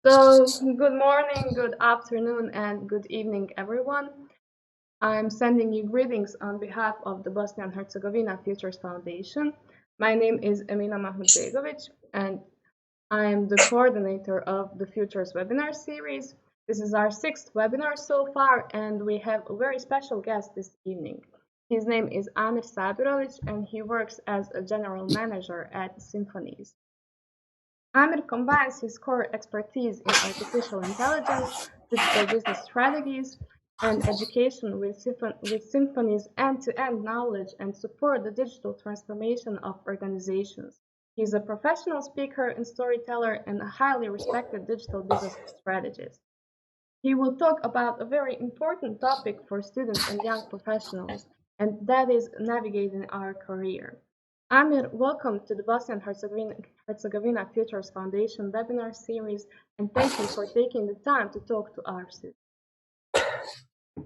So, good morning, good afternoon, and good evening, everyone. I'm sending you greetings on behalf of the Bosnia and Herzegovina Futures Foundation. My name is Amir Sabirovic, and I am the coordinator of the Futures webinar series. This is our sixth webinar so far, and we have a very special guest this evening. His name is Amir Sabirovic, and he works as a general manager at Symphony. Amir combines his core expertise in artificial intelligence, digital business strategies, and education with Symphony's end-to-end knowledge and support the digital transformation of organizations. He's a professional speaker and storyteller and a highly respected digital business strategist. He will talk about a very important topic for students and young professionals, and that is navigating our career. Amir, welcome to the Bosnia and Herzegovina Futures Foundation webinar series, and thank you for taking the time to talk to our students.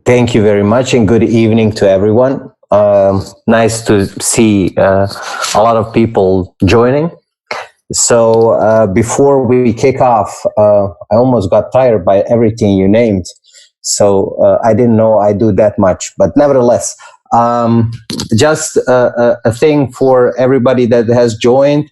Thank you very much, and good evening to everyone. Nice to see a lot of people joining. So before we kick off, I almost got tired by everything you named. So I didn't know I do that much, but nevertheless, just a thing for everybody that has joined.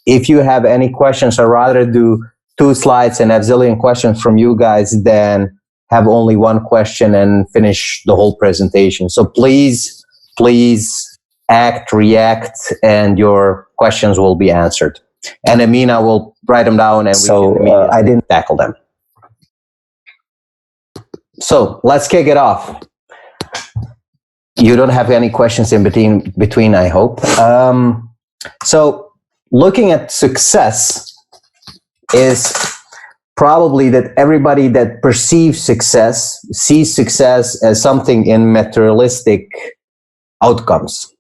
If you have any questions, I'd rather do 2 slides and have zillion questions from you guys than have only one question and finish the whole presentation. So please act, react, and your questions will be answered. And Amina will write them down, and I didn't tackle them. So let's kick it off. You don't have any questions in between, I hope. So looking at success is probably that everybody that perceives success sees success as something in materialistic outcomes.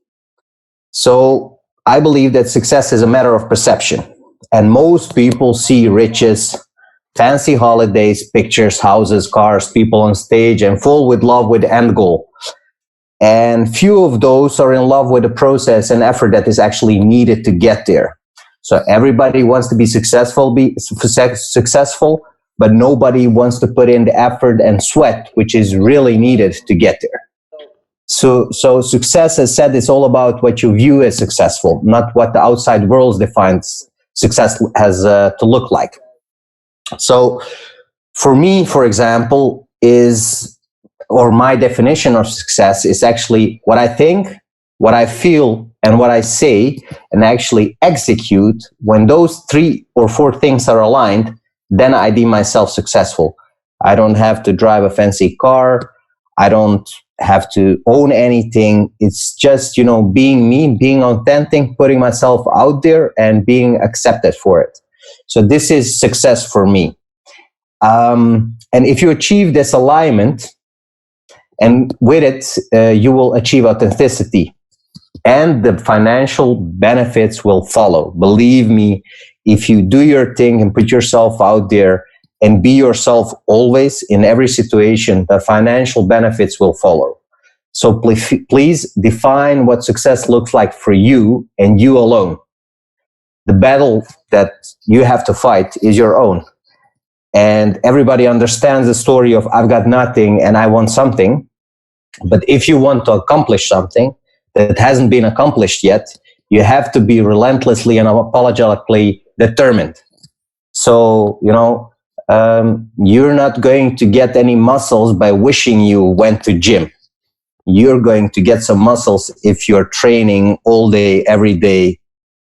So I believe that success is a matter of perception. And most people see riches, fancy holidays, pictures, houses, cars, people on stage, and fall with love with the end goal. And few of those are in love with the process and effort that is actually needed to get there. So everybody wants to be successful, but nobody wants to put in the effort and sweat, which is really needed to get there. So success, as said, is all about what you view as successful, not what the outside world defines success has to look like. So for me, for example, my definition of success is actually what I think, what I feel, and what I say, and actually execute. When those 3 or 4 things are aligned, then I deem myself successful. I don't have to drive a fancy car. I don't have to own anything. It's just, being me, being authentic, putting myself out there and being accepted for it. So this is success for me. And if you achieve this alignment, and with it, you will achieve authenticity, and the financial benefits will follow. Believe me, if you do your thing and put yourself out there and be yourself always in every situation, the financial benefits will follow. So please define what success looks like for you and you alone. The battle that you have to fight is your own. And everybody understands the story of I've got nothing and I want something. But if you want to accomplish something that hasn't been accomplished yet, you have to be relentlessly and unapologetically determined. So, you're not going to get any muscles by wishing you went to gym. You're going to get some muscles if you're training all day, every day,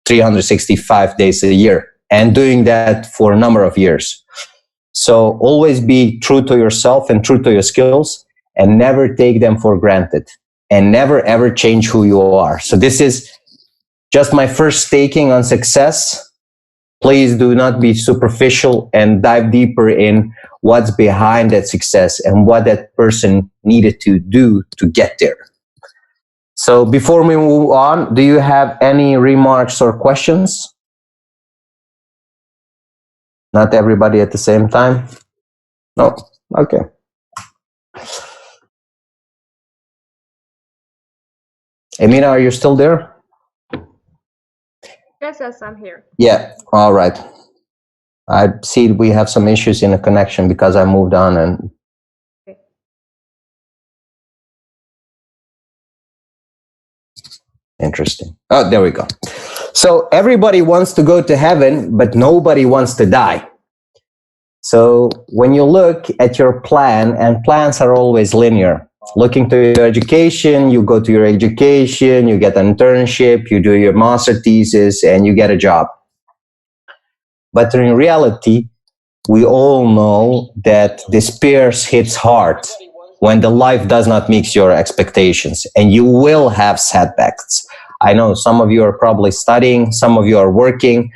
365 days a year, and doing that for a number of years. So always be true to yourself and true to your skills, and never take them for granted, and never ever change who you are. So this is just my first taking on success. Please do not be superficial and dive deeper in what's behind that success and what that person needed to do to get there. So before we move on, do you have any remarks or questions? Not everybody at the same time? No? Okay. Amina, are you still there? Yes, yes, I'm here. Yeah, all right. I see we have some issues in the connection because I moved on and Okay. interesting. Oh, there we go. So everybody wants to go to heaven, but nobody wants to die. So when you look at your plan, and plans are always linear, looking to your education, you go to your education, you get an internship, you do your master thesis, and you get a job. But in reality, we all know that despair hits hard when the life does not meet your expectations, and you will have setbacks. I know some of you are probably studying, some of you are working,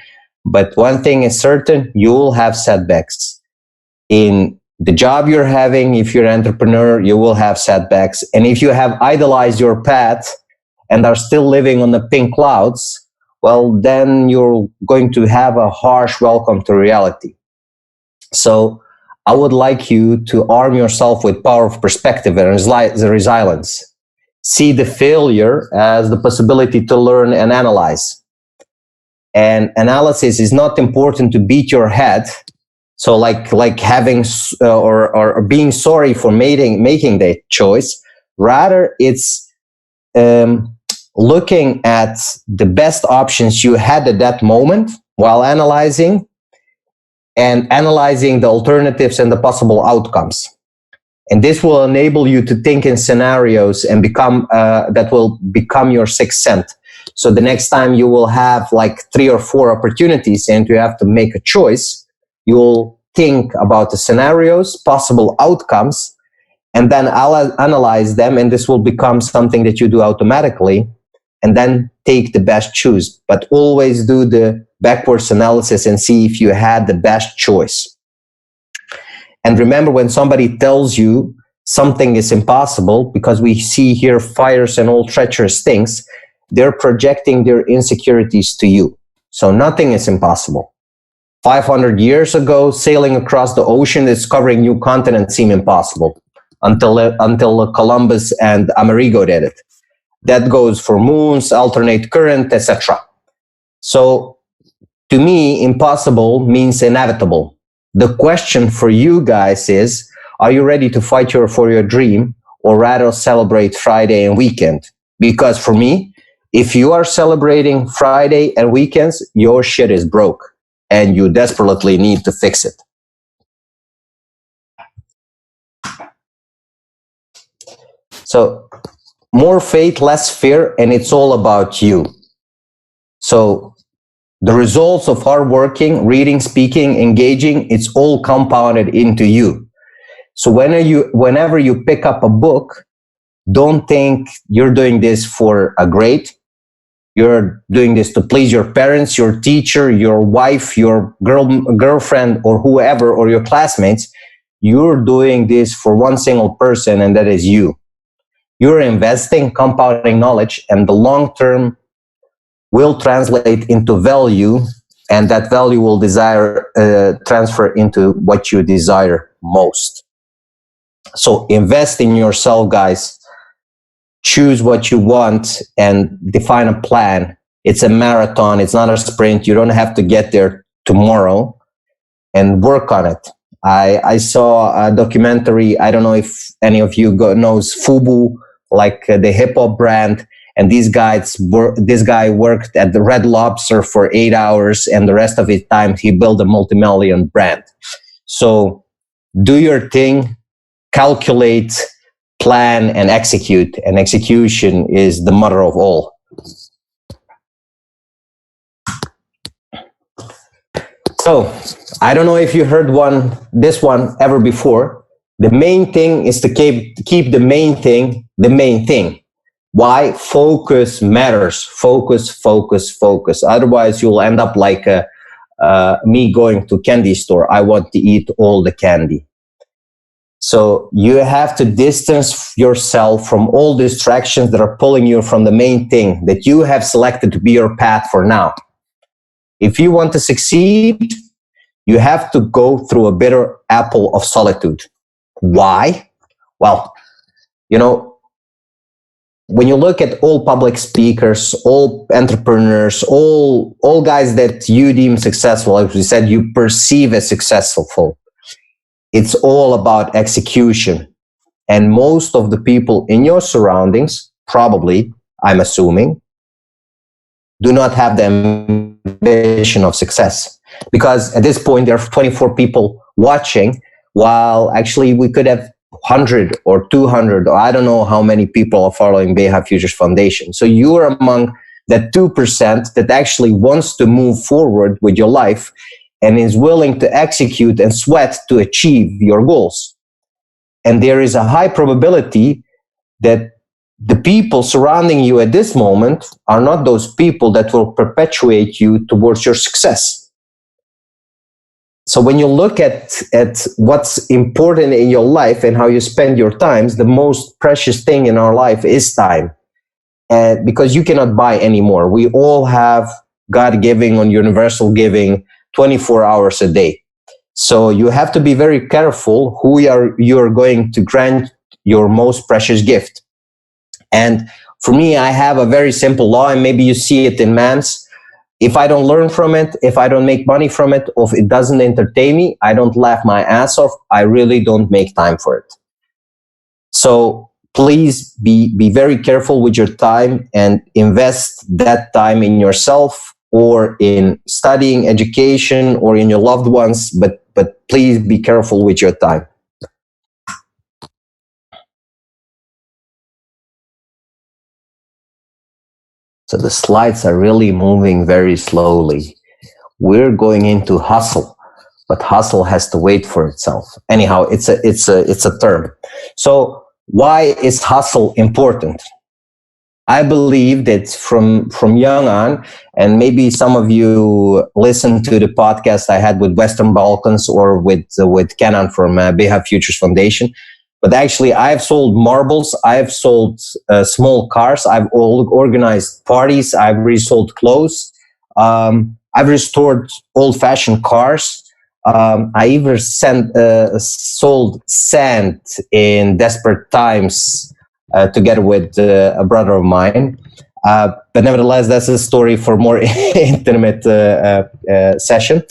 but one thing is certain, you will have setbacks. In the job you're having, if you're an entrepreneur, you will have setbacks. And if you have idolized your path and are still living on the pink clouds, well, then you're going to have a harsh welcome to reality. So I would like you to arm yourself with power of perspective and resilience. See the failure as the possibility to learn and analyze. And analysis is not important to beat your head. So like having or being sorry for making that choice. Rather, it's looking at the best options you had at that moment while analyzing and analyzing the alternatives and the possible outcomes. And this will enable you to think in scenarios and become that will become your sixth sense. So the next time you will have like 3 or 4 opportunities and you have to make a choice, you'll think about the scenarios, possible outcomes, and then analyze them. And this will become something that you do automatically, and then take the best choice. But always do the backwards analysis and see if you had the best choice. And remember, when somebody tells you something is impossible, because we see here fires and all treacherous things, they're projecting their insecurities to you. So nothing is impossible. 500 years ago, sailing across the ocean, discovering new continents seemed impossible until Columbus and Amerigo did it. That goes for moons, alternate current, etc. So to me, impossible means inevitable. The question for you guys is, are you ready to fight for your dream, or rather celebrate Friday and weekend? Because for me, if you are celebrating Friday and weekends, your shit is broke and you desperately need to fix it. So more faith, less fear, and it's all about you. So the results of hard working, reading, speaking, engaging, it's all compounded into you. So whenever you pick up a book, don't think you're doing this for a grade. You're doing this to please your parents, your teacher, your wife, your girlfriend, or whoever, or your classmates. You're doing this for one single person, and that is you. You're investing, compounding knowledge, and the long term will translate into value, and that value will transfer into what you desire most. So invest in yourself, guys. Choose what you want and define a plan. It's a marathon. It's not a sprint. You don't have to get there tomorrow, and work on it. I saw a documentary. I don't know if any of you knows Fubu, like the hip hop brand. And this guy worked at the Red Lobster for 8 hours, and the rest of his time he built a multi-million brand. So do your thing, calculate, plan, and execute. And execution is the mother of all. So I don't know if you heard this one ever before. The main thing is to keep the main thing the main thing. Why? Focus matters. Focus, focus, focus. Otherwise, you'll end up like me going to candy store. I want to eat all the candy. So you have to distance yourself from all distractions that are pulling you from the main thing that you have selected to be your path for now. If you want to succeed, you have to go through a bitter apple of solitude. Why? Well, you know, when you look at all public speakers, all entrepreneurs, all guys that you deem successful, as we said, you perceive as successful, it's all about execution. And most of the people in your surroundings, probably, I'm assuming, do not have the ambition of success. Because at this point, there are 24 people watching, while actually we could have 100 or 200, or I don't know how many people are following Beha Futures Foundation. So you are among that 2% that actually wants to move forward with your life and is willing to execute and sweat to achieve your goals. And there is a high probability that the people surrounding you at this moment are not those people that will perpetuate you towards your success. So when you look at what's important in your life and how you spend your time, the most precious thing in our life is time. And because you cannot buy anymore. We all have God giving on universal giving 24 hours a day. So you have to be very careful who you're going to grant your most precious gift. And for me, I have a very simple law, and maybe you see it in man's. If I don't learn from it, if I don't make money from it, or if it doesn't entertain me, I don't laugh my ass off. I really don't make time for it. So please be very careful with your time and invest that time in yourself or in studying, education, or in your loved ones. But please be careful with your time. So the slides are really moving very slowly. We're going into hustle, but hustle has to wait for itself. Anyhow, it's a term. So why is hustle important? I believe that from young on, and maybe some of you listened to the podcast I had with Western Balkans or with Kenan from Beha Futures Foundation. But actually, I've sold marbles, I've sold small cars, I've organized parties, I've resold clothes, I've restored old-fashioned cars. I even sold sand in desperate times together with a brother of mine. But nevertheless, that's a story for more intimate session.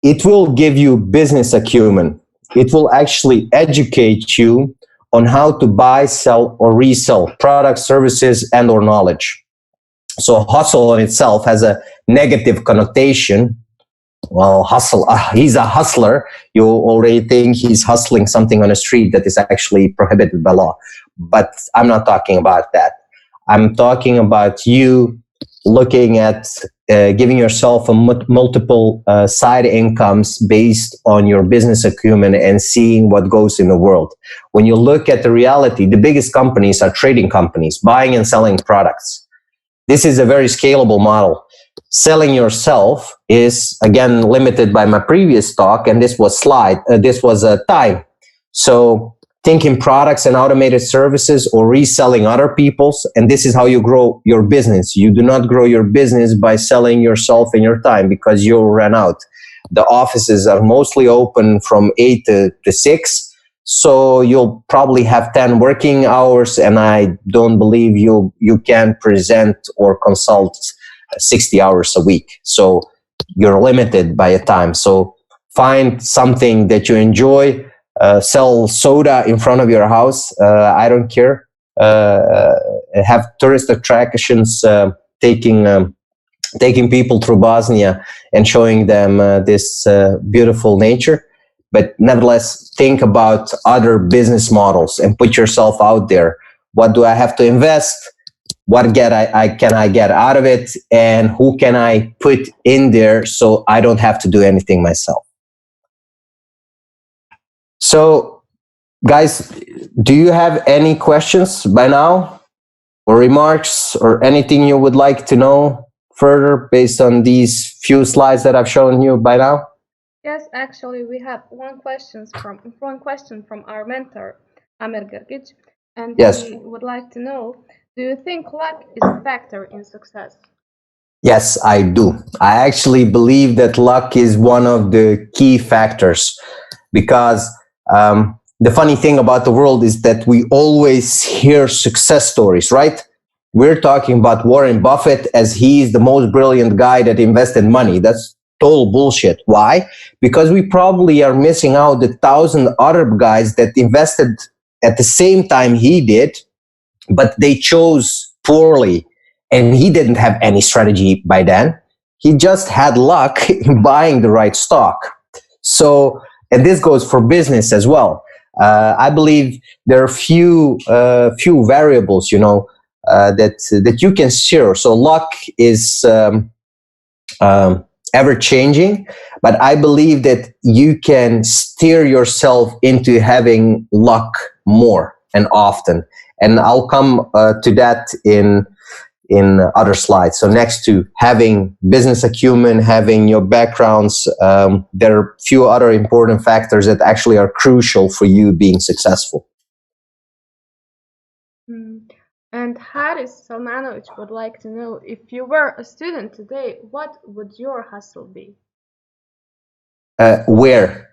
It will give you business acumen. It will actually educate you on how to buy, sell, or resell products, services, and or knowledge. So hustle in itself has a negative connotation. Well, hustle, he's a hustler. You already think he's hustling something on the street that is actually prohibited by law. But I'm not talking about that. I'm talking about you looking at giving yourself multiple side incomes based on your business acumen and seeing what goes in the world. When you look at the reality, the biggest companies are trading companies, buying and selling products. This is a very scalable model. Selling yourself is, again, limited by my previous talk, and this was time. So thinking products and automated services or reselling other people's, and this is how you grow your business. You do not grow your business by selling yourself and your time because you'll run out. The offices are mostly open from 8 to 6. So you'll probably have 10 working hours, and I don't believe you can present or consult 60 hours a week. So you're limited by a time. So find something that you enjoy. Sell soda in front of your house. I don't care. Have tourist attractions taking people through Bosnia and showing them this beautiful nature. But nevertheless, think about other business models and put yourself out there. What do I have to invest? What can I get out of it? And who can I put in there so I don't have to do anything myself? So, guys, do you have any questions by now or remarks or anything you would like to know further based on these few slides that I've shown you by now? Yes, actually, we have one question from our mentor, Amir Sabirovic, and Yes. he would like to know, do you think luck is a factor in success? Yes, I do. I actually believe that luck is one of the key factors because the funny thing about the world is that we always hear success stories, right? We're talking about Warren Buffett as he's the most brilliant guy that invested money. That's total bullshit. Why? Because we probably are missing out the 1,000 other guys that invested at the same time he did, but they chose poorly. And he didn't have any strategy by then. He just had luck in buying the right stock. So, and this goes for business as well. I believe there are few variables, that you can steer. So luck is ever changing, but I believe that you can steer yourself into having luck more and often. And I'll come to that in other slides. So next to having business acumen, having your backgrounds, there are few other important factors that actually are crucial for you being successful. And Haris Salmanovic would like to know, if you were a student today, what would your hustle be? Where?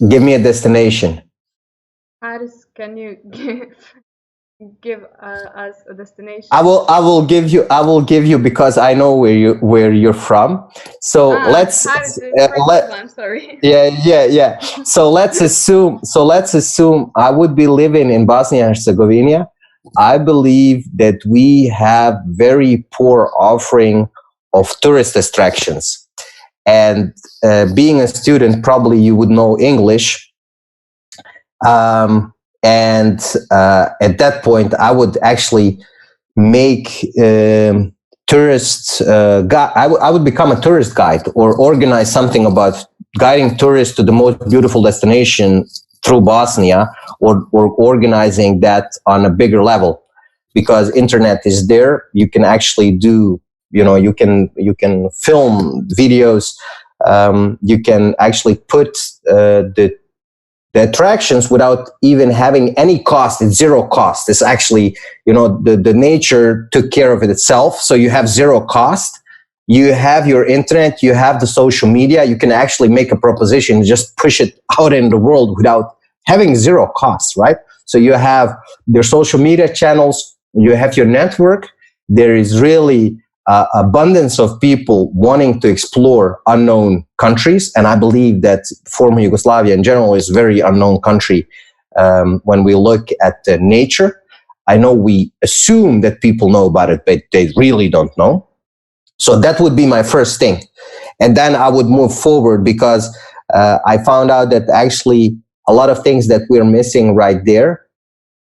Give me a destination. Haris, can you give us a destination? I will give you because I know where you're from. So let's I'm sorry. Yeah. So let's assume I would be living in Bosnia and Herzegovina. I believe that we have very poor offering of tourist attractions, and being a student, probably you would know English. And at that point, I would actually make tourists guide. I would become a tourist guide or organize something about guiding tourists to the most beautiful destination through Bosnia, or organizing that on a bigger level, because internet is there. You can actually do, you can film videos. You can actually put the attractions without even having any cost. It's zero cost. It's actually, the nature took care of it itself. So you have zero cost. You have your internet, you have the social media. You can actually make a proposition, just push it out in the world without having zero cost, right? So you have your social media channels, you have your network. There is really abundance of people wanting to explore unknown countries, and I believe that former Yugoslavia in general is a very unknown country. When we look at the nature, I know we assume that people know about it, but they really don't know. So that would be my first thing, and then I would move forward, because I found out that actually a lot of things that we're missing right there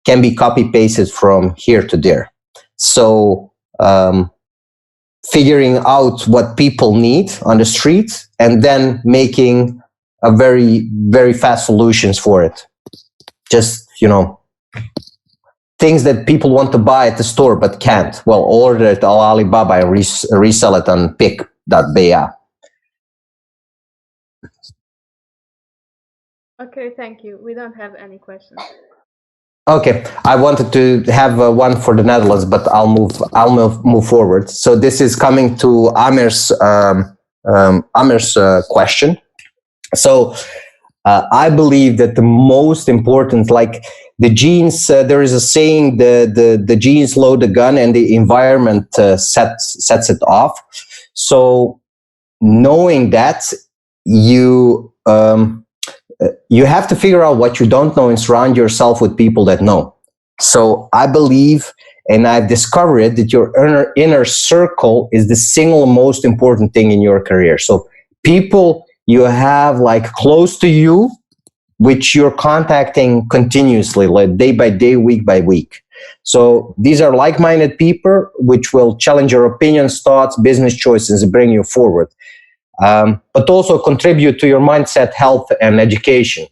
can be copy pasted from here to there. So figuring out what people need on the street and then making a very, very fast solutions for it. Just, things that people want to buy at the store but can't. Well, order it on Alibaba and resell it on pick.ba. Okay, thank you. We don't have any questions. Okay, I wanted to have one for the Netherlands, but I'll move forward. So this is coming to Amir's question. So I believe that the most important, like the genes, there is a saying: the genes load the gun, and the environment sets it off. So knowing that, you have to figure out what you don't know and surround yourself with people that know. So I believe, and I've discovered that your inner circle is the single most important thing in your career. So people you have like close to you, which you're contacting continuously, like day by day, week by week. So these are like-minded people which will challenge your opinions, thoughts, business choices, and bring you forward. But also contribute to your mindset, health, and education.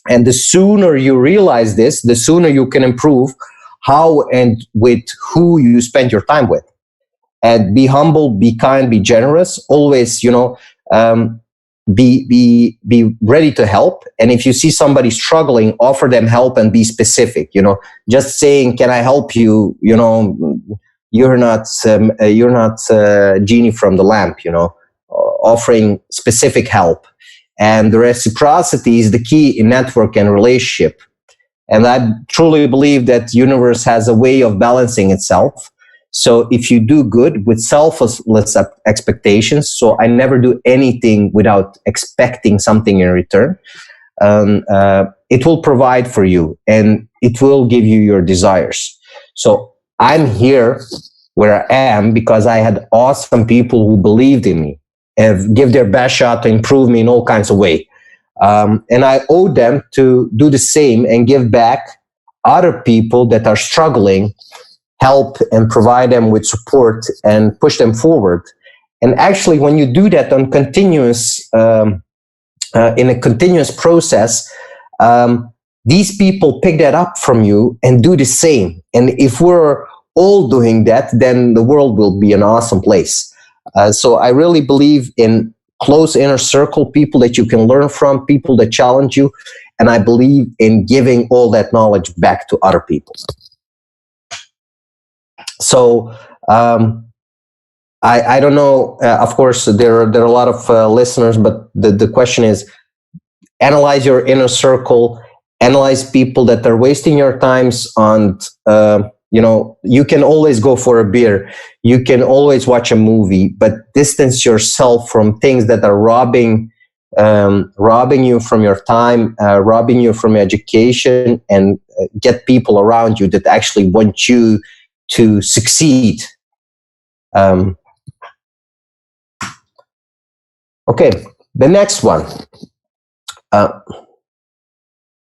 And the sooner you realize this, the sooner you can improve how and with who you spend your time with. And be humble, be kind, be generous. Always, be ready to help. And if you see somebody struggling, offer them help and be specific. Just saying, "Can I help you?" You're not genie from the lamp. Offering specific help and the reciprocity is the key in network and relationship. And I truly believe that universe has a way of balancing itself. So if you do good with selfless expectations, so I never do anything without expecting something in return, it will provide for you and it will give you your desires. So I'm here where I am because I had awesome people who believed in me and give their best shot to improve me in all kinds of ways. And I owe them to do the same and give back other people that are struggling, help and provide them with support and push them forward. And actually, when you do that on in a continuous process, these people pick that up from you and do the same. And if we're all doing that, then the world will be an awesome place. So I really believe in close inner circle, people that you can learn from, people that challenge you. And I believe in giving all that knowledge back to other people. So I don't know. Of course, there are a lot of listeners, but the question is, analyze your inner circle, analyze people that are wasting your times on, you can always go for a beer. You can always watch a movie, but distance yourself from things that are robbing you from your time, robbing you from your education, and get people around you that actually want you to succeed. Okay, the next one.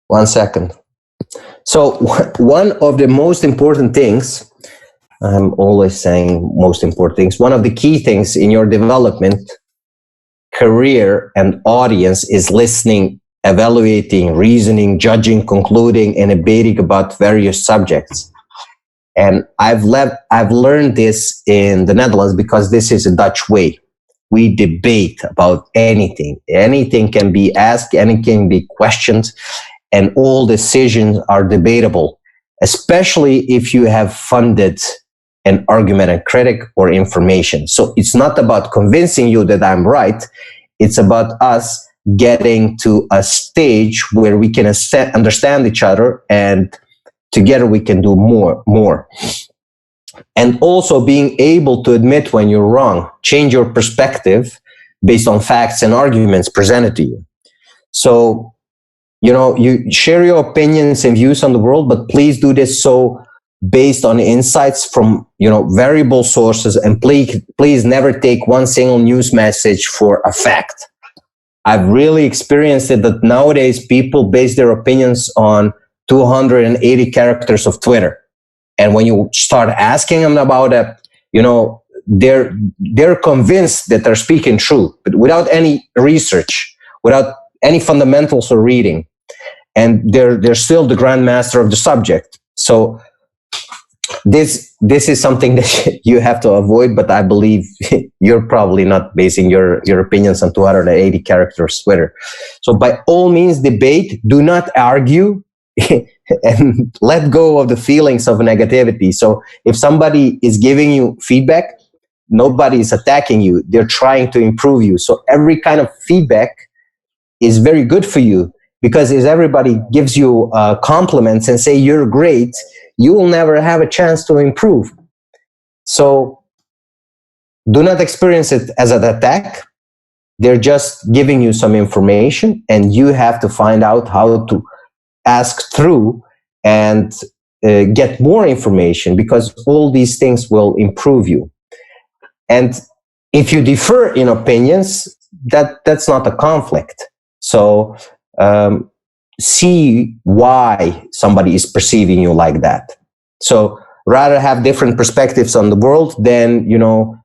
1 second. So one of the most important things, I'm always saying most important things, one of the key things in your development, career, and audience is listening, evaluating, reasoning, judging, concluding, and debating about various subjects. And I've learned this in the Netherlands because this is a Dutch way. We debate about anything. Anything can be asked, anything can be questioned, and all decisions are debatable, especially if you have funded an argument and critic or information. So it's not about convincing you that I'm right. It's about us getting to a stage where we can understand each other, and together we can do more. And also being able to admit when you're wrong, change your perspective based on facts and arguments presented to you. So, you share your opinions and views on the world, but please do this so based on insights from, variable sources, and please never take one single news message for a fact. I've really experienced it that nowadays people base their opinions on 280 characters of Twitter. And when you start asking them about it, they're convinced that they're speaking truth, but without any research, without any fundamentals or reading. And they're still the grandmaster of the subject. So this is something that you have to avoid, but I believe you're probably not basing your opinions on 280 characters Twitter. So by all means, debate, do not argue. And let go of the feelings of negativity. So if somebody is giving you feedback, nobody is attacking you. They're trying to improve you. So every kind of feedback is very good for you, because if everybody gives you compliments and say you're great, you will never have a chance to improve. So do not experience it as an attack. They're just giving you some information, and you have to find out how to ask through and get more information, because all these things will improve you. And if you differ in opinions, that's not a conflict. So see why somebody is perceiving you like that. So rather have different perspectives on the world than,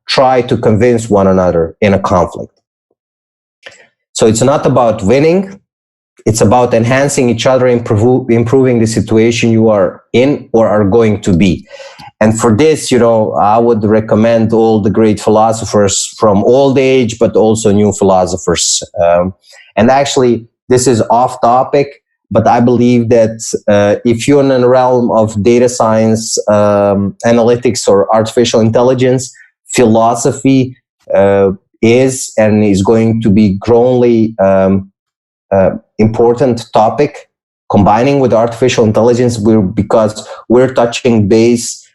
try to convince one another in a conflict. So it's not about winning. It's about enhancing each other, improving the situation you are in or are going to be. And for this, I would recommend all the great philosophers from old age, but also new philosophers. And actually, this is off topic, but I believe that if you're in the realm of data science, analytics, or artificial intelligence, philosophy is and is going to be growingly important topic, combining with artificial intelligence, because we're touching base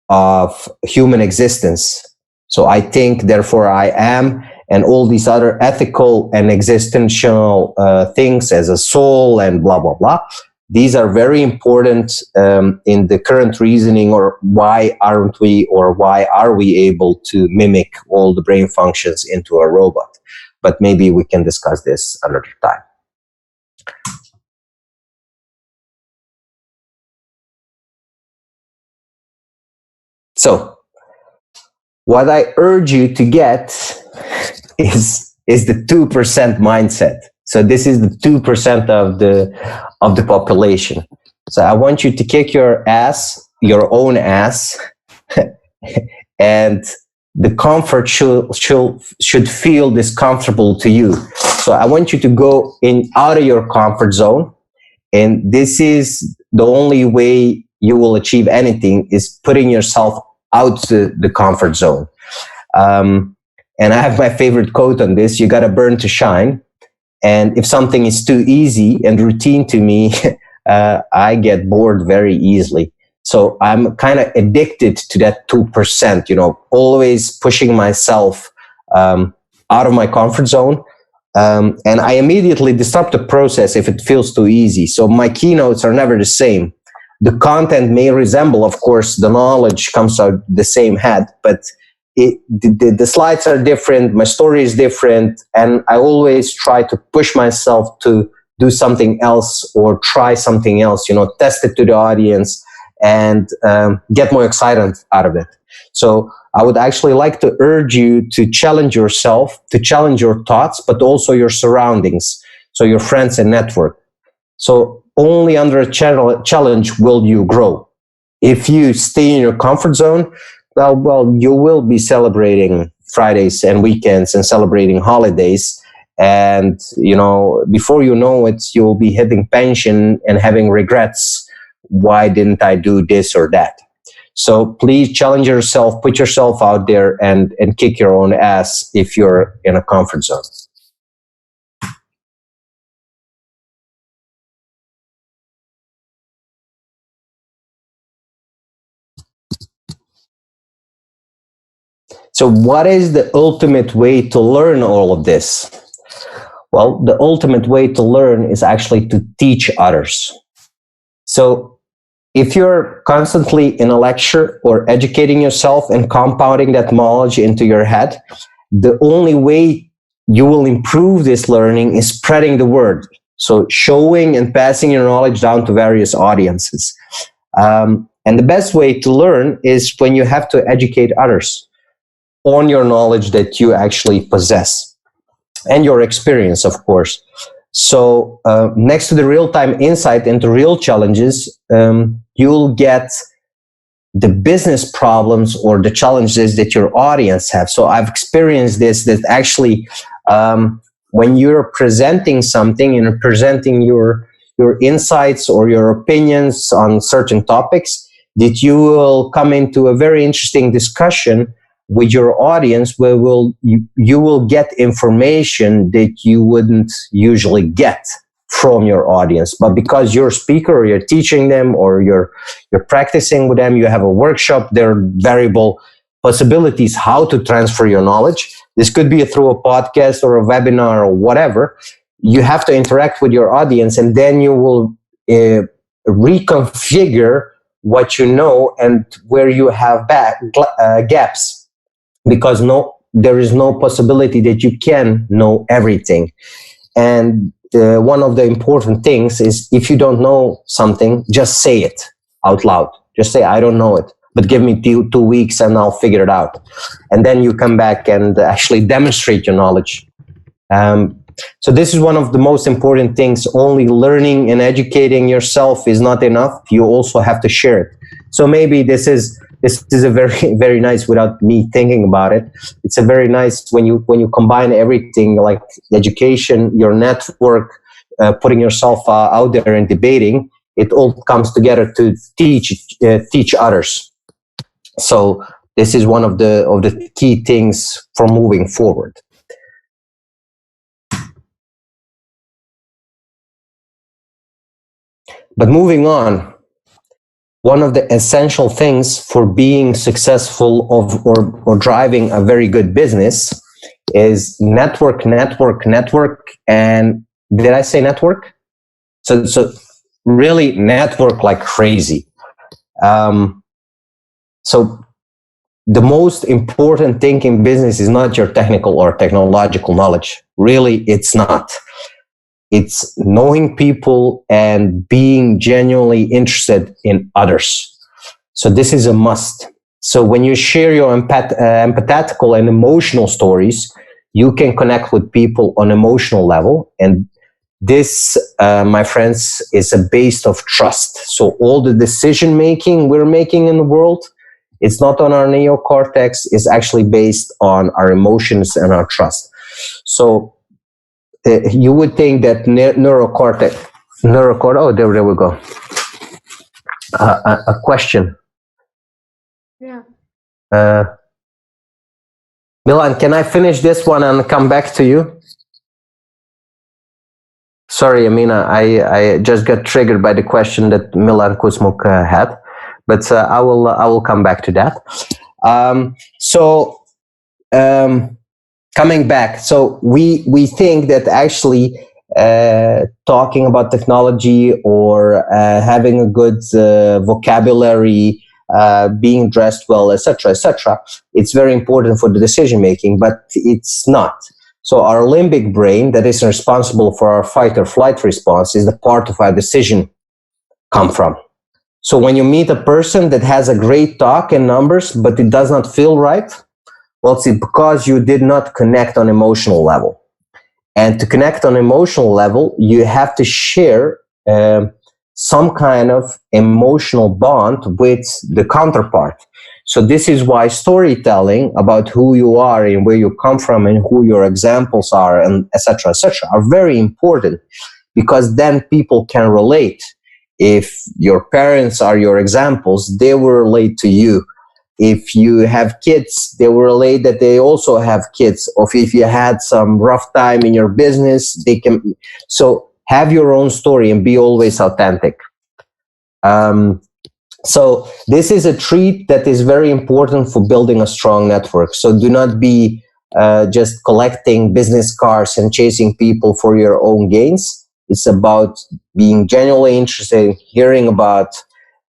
of human existence. So I think, therefore, I am, and all these other ethical and existential things as a soul and blah, blah, blah. These are very important in the current reasoning, or why aren't we, or why are we able to mimic all the brain functions into a robot? But maybe we can discuss this another time. So what I urge you to get is the 2% mindset. So this is the 2% of the population. So I want you to kick your ass, your own ass, and the comfort should feel discomfortable to you. So I want you to go out of your comfort zone, and this is the only way you will achieve anything, is putting yourself out the comfort zone. And I have my favorite quote on this: you got to burn to shine. And if something is too easy and routine to me, I get bored very easily. So I'm kind of addicted to that 2%, always pushing myself out of my comfort zone. And I immediately disrupt the process if it feels too easy. So my keynotes are never the same. The content may resemble, of course, the knowledge comes out the same head, but the slides are different, my story is different, and I always try to push myself to do something else or try something else, test it to the audience and get more excitement out of it. So I would actually like to urge you to challenge yourself, to challenge your thoughts, but also your surroundings, so your friends and network. So only under a challenge will you grow. If you stay in your comfort zone, well, you will be celebrating Fridays and weekends and celebrating holidays. And, before you know it, you will be hitting pension and having regrets. Why didn't I do this or that? So please challenge yourself, put yourself out there and kick your own ass if you're in a comfort zone. So what is the ultimate way to learn all of this? Well, the ultimate way to learn is actually to teach others. So if you're constantly in a lecture or educating yourself and compounding that knowledge into your head, the only way you will improve this learning is spreading the word. So showing and passing your knowledge down to various audiences. And the best way to learn is when you have to educate others on your knowledge that you actually possess and your experience, of course. So next to the real-time insight into real challenges, you'll get the business problems or the challenges that your audience have. So I've experienced this, that actually when you're presenting something and presenting your insights or your opinions on certain topics, that you will come into a very interesting discussion with your audience, where you will get information that you wouldn't usually get from your audience. But because you're a speaker or you're teaching them or you're practicing with them, you have a workshop, there are variable possibilities how to transfer your knowledge. This could be through a podcast or a webinar or whatever. You have to interact with your audience, and then you will reconfigure what you know and where you have gaps. Because there is no possibility that you can know everything. And one of the important things is, if you don't know something, just say it out loud. Just say, I don't know it, but give me 2 weeks and I'll figure it out. And then you come back and actually demonstrate your knowledge. So this is one of the most important things. Only learning and educating yourself is not enough. You also have to share it. So maybe this is a very, very nice, without me thinking about it, it's a very nice when you combine everything, like education, your network, putting yourself out there and debating, it all comes together to teach others. So this is one of the key things for moving forward. But moving on, one of the essential things for being successful or driving a very good business is network. And did I say network? So really network like crazy. So the most important thing in business is not your technical or technological knowledge. Really, it's not. It's knowing people and being genuinely interested in others. So this is a must. So when you share your empathetical and emotional stories, you can connect with people on emotional level. And this, my friends, is a base of trust. So all the decision making we're making in the world, it's not on our neocortex, it's actually based on our emotions and our trust. So you would think that neurocortex, oh, there we go. A question. Yeah. Milan, can I finish this one and come back to you? Sorry, Amina, I just got triggered by the question that Milan Kuzmuk had, but I will come back to that. Coming back, so we think that actually talking about technology or having a good vocabulary, being dressed well, etc., it's very important for the decision making, but it's not. So our limbic brain, that is responsible for our fight or flight response, is the part of our decision come from. So when you meet a person that has a great talk and numbers, but it does not feel right, well, it's because you did not connect on emotional level. And to connect on emotional level, you have to share some kind of emotional bond with the counterpart. So this is why storytelling about who you are and where you come from and who your examples are and etc. are very important, because then people can relate. If your parents are your examples, they will relate to you. If you have kids, they will relate that they also have kids. Or if you had some rough time in your business, they can. So have your own story and be always authentic. So this is a trait that is very important for building a strong network. So do not be just collecting business cards and chasing people for your own gains. It's about being genuinely interested, hearing about,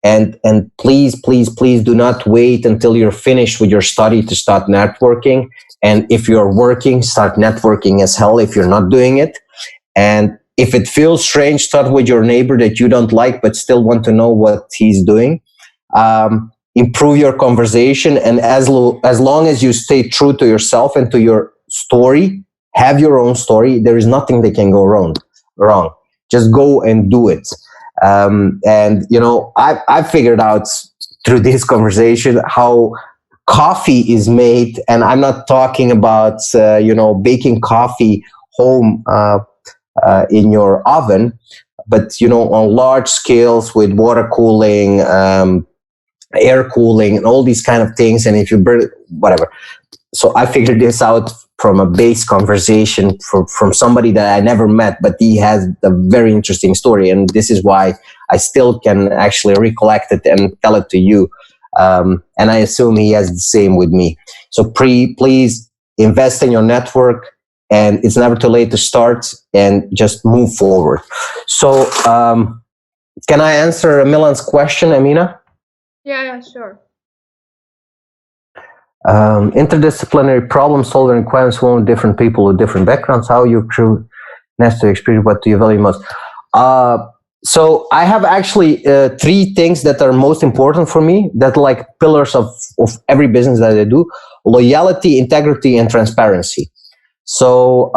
and please do not wait until you're finished with your study to start networking. And if you're working, start networking as hell if you're not doing it. And if it feels strange, start with your neighbor that you don't like but still want to know what he's doing. Improve your conversation, and as long as you stay true to yourself and to your story, have your own story, there is nothing that can go wrong. Just go and do it. And you know, I figured out through this conversation how coffee is made, and I'm not talking about baking coffee home in your oven, but on large scales with water cooling, air cooling, and all these kind of things. And if you burn whatever, so I figured this out from a base conversation from somebody that I never met, but he has a very interesting story, and this is why I still can actually recollect it and tell it to you. And I assume he has the same with me. So please invest in your network, and it's never too late to start, and just move forward. So can I answer Milan's question, Amina? Yeah, sure. Interdisciplinary problem solving requires one different people with different backgrounds. How you crew necessary experience? What do you value most? So I have actually 3 things that are most important for me, that are like pillars of every business that I do: loyalty, integrity, and transparency. So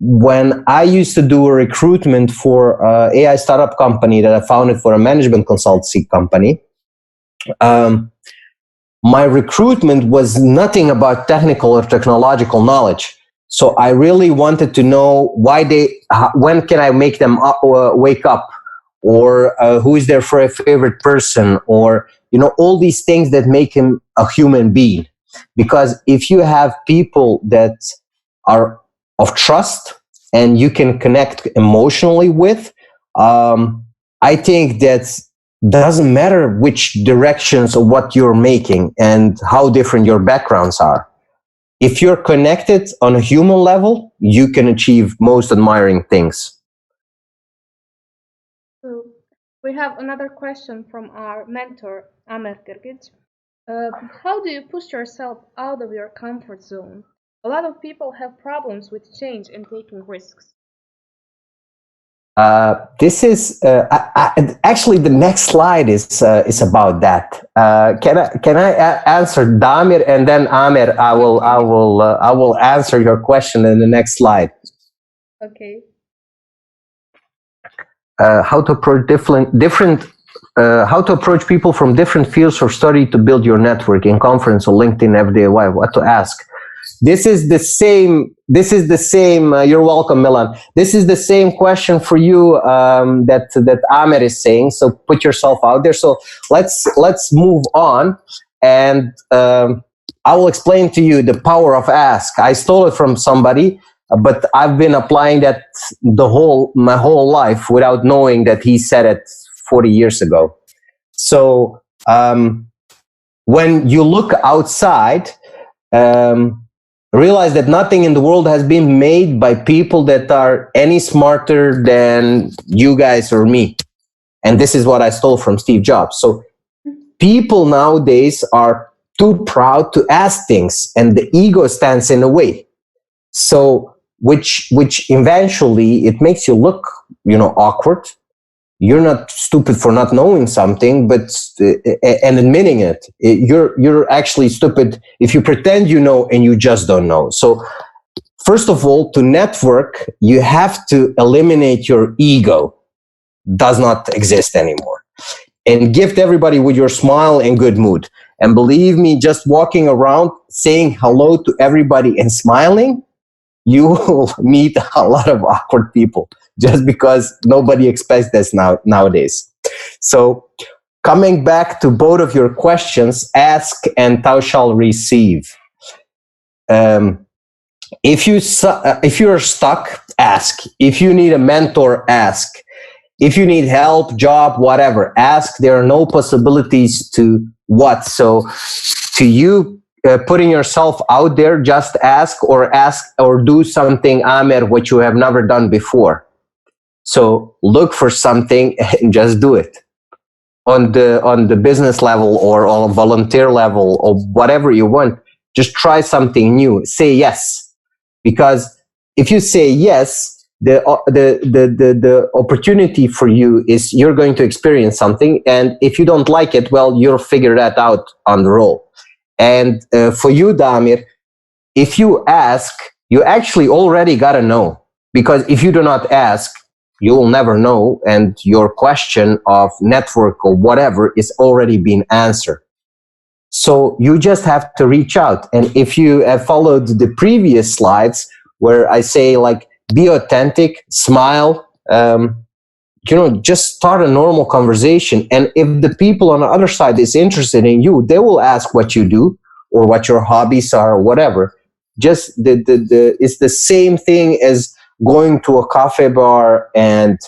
when I used to do a recruitment for AI startup company that I founded for a management consultancy company, my recruitment was nothing about technical or technological knowledge. So I really wanted to know when can I make them wake up, or who is their favorite person, or all these things that make him a human being. Because if you have people that are of trust and you can connect emotionally with, I think that doesn't matter which directions of what you're making and how different your backgrounds are. If you're connected on a human level, you can achieve most admiring things. So we have another question from our mentor, Amir Sabirovic. How do you push yourself out of your comfort zone? A lot of people have problems with change and taking risks. This is actually the next slide is about that. Can I answer Damir, and then Amir, I will answer your question in the next slide. Okay. How to approach how to approach people from different fields of study to build your network in conference or LinkedIn everyday life. What to ask? This is the same. You're welcome, Milan. This is the same question for you that Amir is saying. So put yourself out there. So let's move on, and I will explain to you the power of ask. I stole it from somebody, but I've been applying that my whole life without knowing that he said it 40 years ago. So when you look outside, realize that nothing in the world has been made by people that are any smarter than you guys or me. And this is what I stole from Steve Jobs. So people nowadays are too proud to ask things, and the ego stands in the way. So which eventually it makes you look, awkward. You're not stupid for not knowing something, but and admitting it. You're actually stupid if you pretend you know and you just don't know. So first of all, to network, you have to eliminate your ego. Does not exist anymore. And gift everybody with your smile and good mood. And believe me, just walking around saying hello to everybody and smiling, you will meet a lot of awkward people just because nobody expects this nowadays. So coming back to both of your questions, ask and thou shalt receive. If you're stuck, ask. If you need a mentor, ask. If you need help, job, whatever, ask. There are no possibilities to what. So to you, putting yourself out there, just ask or do something, Amir, what you have never done before. So look for something and just do it on the business level or on a volunteer level or whatever you want. Just try something new. Say yes, because if you say yes, the opportunity for you is you're going to experience something, and if you don't like it, well, you'll figure that out on the roll. And for you, Damir, if you ask, you actually already got to know, because if you do not ask, you will never know, and your question of network or whatever is already being answered. So you just have to reach out. And if you have followed the previous slides where I say, like, be authentic, smile, just start a normal conversation. And if the people on the other side is interested in you, they will ask what you do or what your hobbies are or whatever. Just it's the same thing as going to a coffee bar and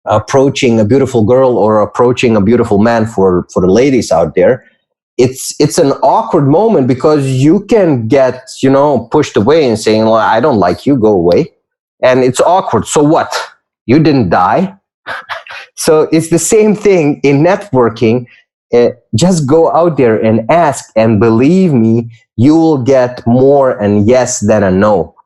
approaching a beautiful girl or approaching a beautiful man for the ladies out there. It's an awkward moment because you can get, pushed away and saying, well, I don't like you, go away. And it's awkward. So what? You didn't die. So it's the same thing in networking. Just go out there and ask, and believe me, you will get more and yes than a no.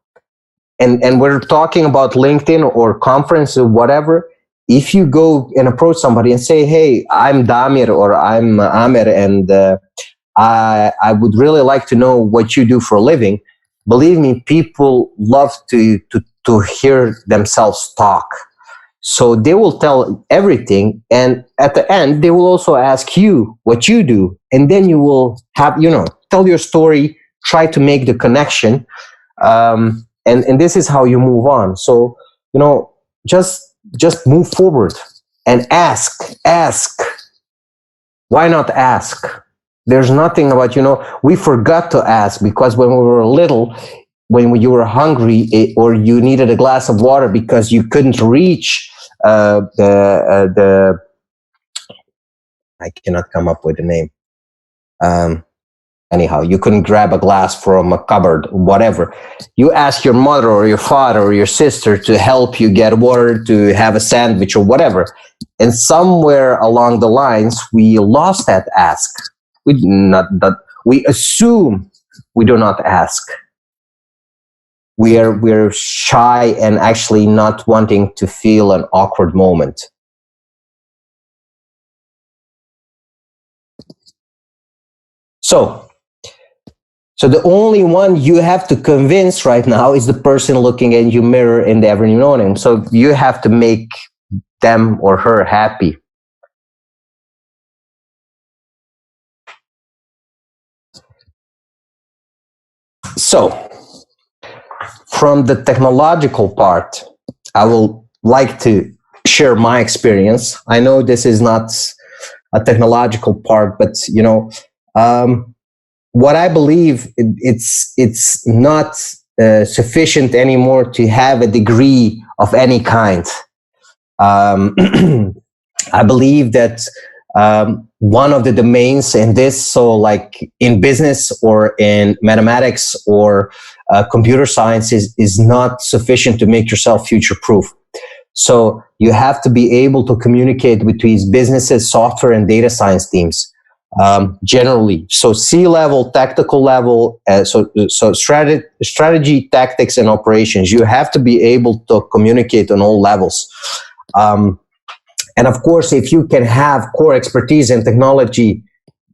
And we're talking about LinkedIn or conference or whatever. If you go and approach somebody and say, hey, I'm Damir or I'm Amir, and I would really like to know what you do for a living, believe me, people love to hear themselves talk. So they will tell everything, and at the end, they will also ask you what you do, and then you will have, tell your story, try to make the connection, and this is how you move on. So, just move forward and ask. Why not ask? There's nothing about, we forgot to ask because when we were little, when you were hungry or you needed a glass of water because you couldn't reach the I cannot come up with the name. Um, Anyhow, you couldn't grab a glass from a cupboard, whatever. You ask your mother or your father or your sister to help you get water, to have a sandwich or whatever. And somewhere along the lines, we lost that ask. We not that we assume we do not ask. We're shy and actually not wanting to feel an awkward moment. So So the only one you have to convince right now is the person looking in your mirror in the every morning. So you have to make them or her happy. So from the technological part, I will like to share my experience. I know this is not a technological part, but what I believe it's not sufficient anymore to have a degree of any kind. Um, I believe that one of the domains in this, so like in business or in mathematics or computer science, is not sufficient to make yourself future proof. So you have to be able to communicate between businesses, software, and data science teams. Generally, so C-level, tactical level, so strategy, tactics, and operations. You have to be able to communicate on all levels. And of course, if you can have core expertise in technology,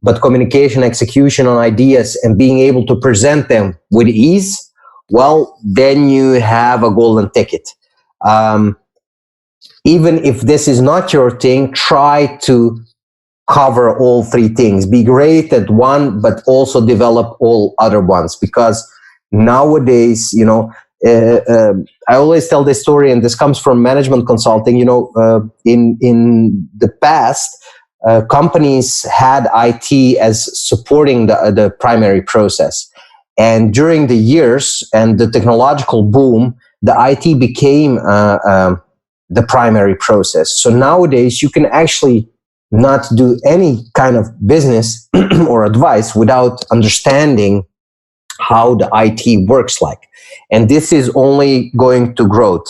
but communication, execution on ideas, and being able to present them with ease, well, then you have a golden ticket. Even if this is not your thing, try to cover all three things. Be great at one, but also develop all other ones. Because nowadays, I always tell this story, and this comes from management consulting. In the past, companies had IT as supporting the primary process, and during the years and the technological boom, the IT became the primary process. So nowadays, you can actually not do any kind of business or advice without understanding how the IT works like. And this is only going to grow.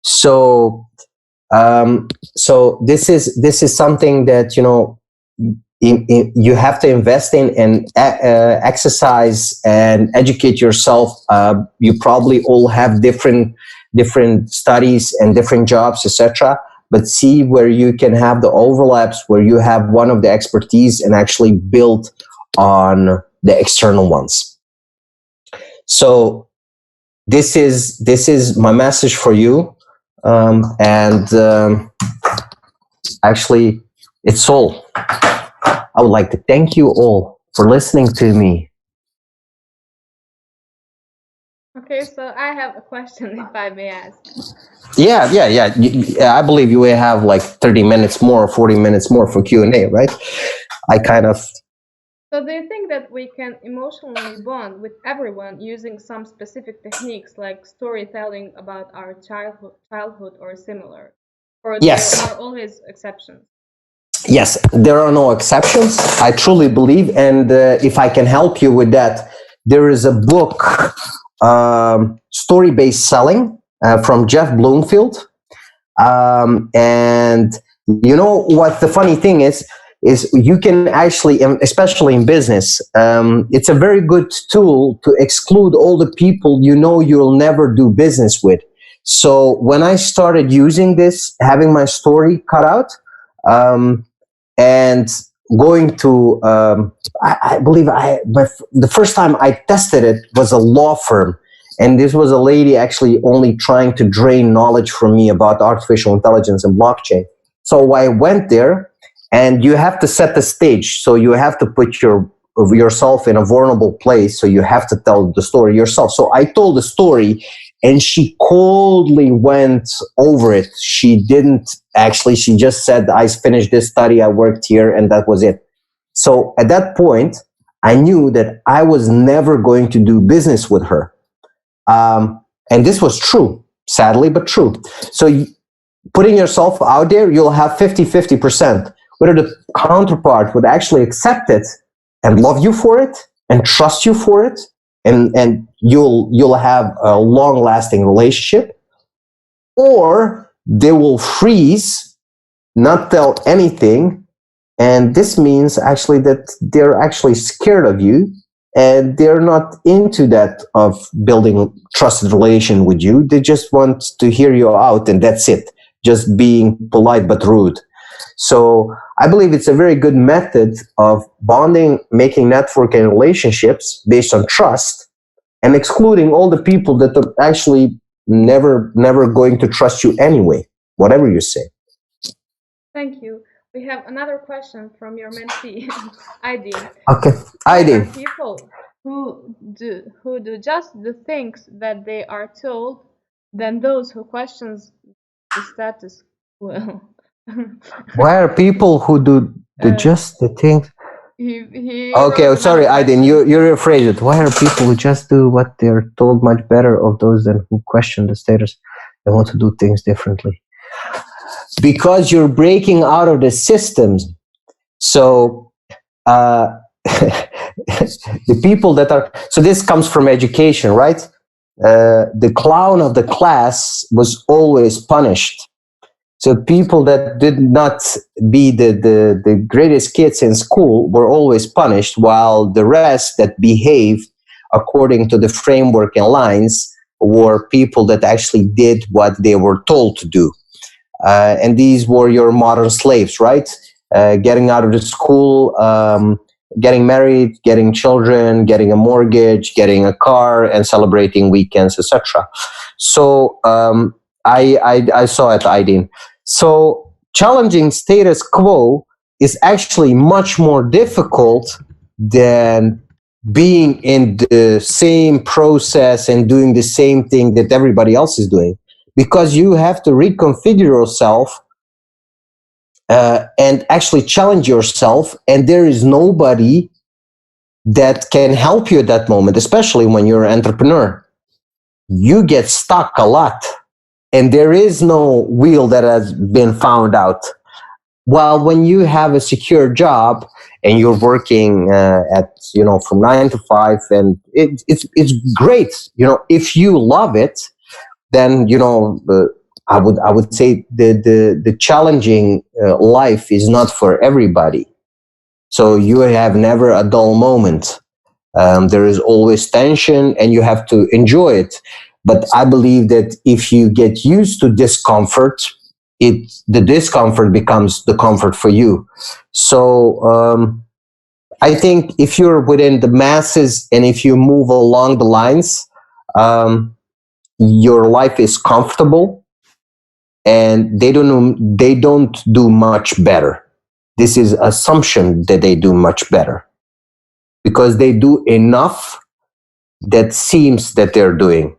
So, so this is something that, you have to invest in and exercise and educate yourself. You probably all have different studies and different jobs, etc. But see where you can have the overlaps, where you have one of the expertise and actually build on the external ones. So this is my message for you, actually, it's all. I would like to thank you all for listening to me. Okay, so I have a question, if I may ask. Yeah. I believe you will have like 30 minutes more, 40 minutes more for Q&A, right? I kind of. So do you think that we can emotionally bond with everyone using some specific techniques like storytelling about our childhood or similar? Or there Yes. are always exceptions? Yes, there are no exceptions. I truly believe, and if I can help you with that, there is a book, Story-Based Selling, from Jeff Bloomfield. And you know what the funny thing is you can actually, especially in business, it's a very good tool to exclude all the people you'll never do business with. So when I started using this, having my story cut out, and going to, I believe the first time I tested it was a law firm. And this was a lady actually only trying to drain knowledge from me about artificial intelligence and blockchain. So I went there, and you have to set the stage. So you have to put yourself in a vulnerable place. So you have to tell the story yourself. So I told the story, and she coldly went over it. She just said, I finished this study, I worked here, and that was it. So at that point, I knew that I was never going to do business with her. And this was true, sadly, but true. So putting yourself out there, you'll have 50-50%. Whether the counterpart would actually accept it and love you for it and trust you for it, and you'll have a long lasting relationship, or they will freeze, not tell anything, and this means actually that they're actually scared of you and they're not into that of building a trusted relation with you. They just want to hear you out and that's it, just being polite but rude. So I believe it's a very good method of bonding, making networking relationships based on trust, and excluding all the people that are actually never going to trust you anyway, whatever you say. Thank you. We have another question from your mentee, Aydin. Okay, Why are Aydin. people who do just the things that they are told than those who questions the status quo? Why are people who do just the things? Okay, sorry, Aydin, you rephrase it. Why are people who just do what they're told much better of those than who question the status and want to do things differently? Because you're breaking out of the systems. So the people that are, so this comes from education, right? The clown of the class was always punished. So people that did not be the greatest kids in school were always punished, while the rest that behaved according to the framework and lines were people that actually did what they were told to do. And these were your modern slaves, right? Getting out of the school, getting married, getting children, getting a mortgage, getting a car, and celebrating weekends, etc. So I saw it, Aydin. So challenging status quo is actually much more difficult than being in the same process and doing the same thing that everybody else is doing, because you have to reconfigure yourself and actually challenge yourself, and there is nobody that can help you at that moment, especially when you're an entrepreneur. You get stuck a lot, and there is no wheel that has been found out. While when you have a secure job and you're working at, from 9 to 5, and it's great, if you love it, then I would say the challenging life is not for everybody. So you have never a dull moment. There is always tension, and you have to enjoy it. But I believe that if you get used to discomfort, the discomfort becomes the comfort for you. So I think if you're within the masses and if you move along the lines, your life is comfortable, and they don't do much better. This is assumption that they do much better, because they do enough that seems that they're doing.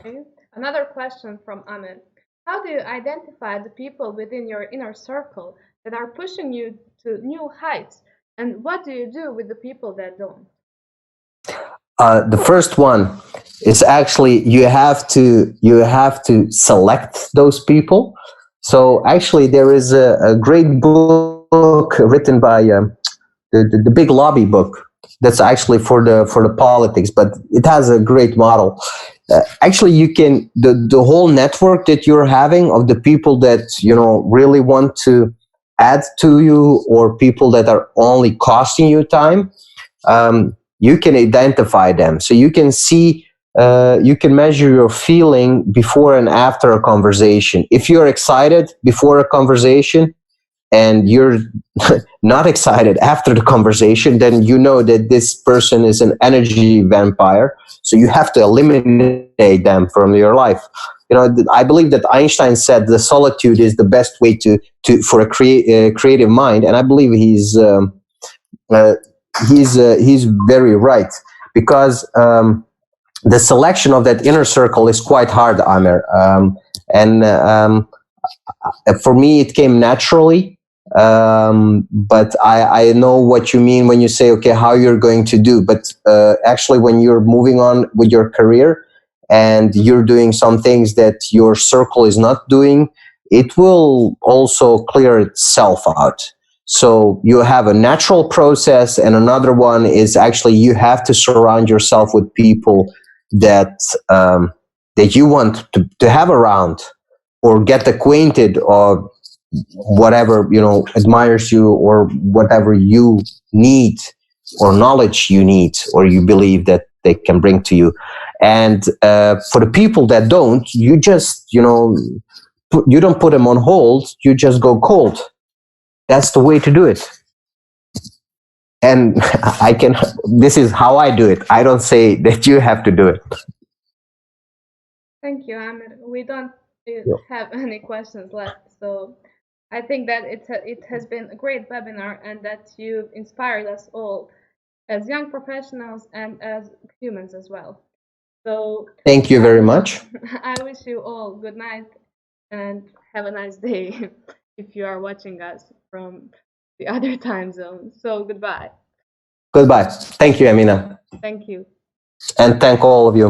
Okay. Another question from Amir. How do you identify the people within your inner circle that are pushing you to new heights, and what do you do with the people that don't? The first one is actually you have to select those people. So actually, there is a great book written by the big lobby book that's actually for the politics, but it has a great model. Actually, you can the whole network that you're having of the people that really want to add to you, or people that are only costing you time. You can identify them, so you can see, you can measure your feeling before and after a conversation. If you're excited before a conversation and you're not excited after the conversation, then you know that this person is an energy vampire, so you have to eliminate them from your life. I believe that Einstein said the solitude is the best way to for a creative mind, and I believe he's very right, because the selection of that inner circle is quite hard, Amir. And for me, it came naturally. But I know what you mean when you say, okay, how you're going to do. But actually, when you're moving on with your career and you're doing some things that your circle is not doing, it will also clear itself out. So you have a natural process, and another one is actually you have to surround yourself with people that that you want to have around, or get acquainted, or whatever, admires you, or whatever you need, or knowledge you need, or you believe that they can bring to you. And for the people that don't, you just you don't put them on hold, you just go cold. That's the way to do it. And this is how I do it. I don't say that you have to do it. Thank you, Amir. We don't Yeah. have any questions left, so I think that it has been a great webinar and that you inspired us all as young professionals and as humans as well. So Thank you very much. I wish you all good night and have a nice day if you are watching us from the other time zone. So goodbye. Goodbye. Thank you, Amina. Thank you. And thank all of you.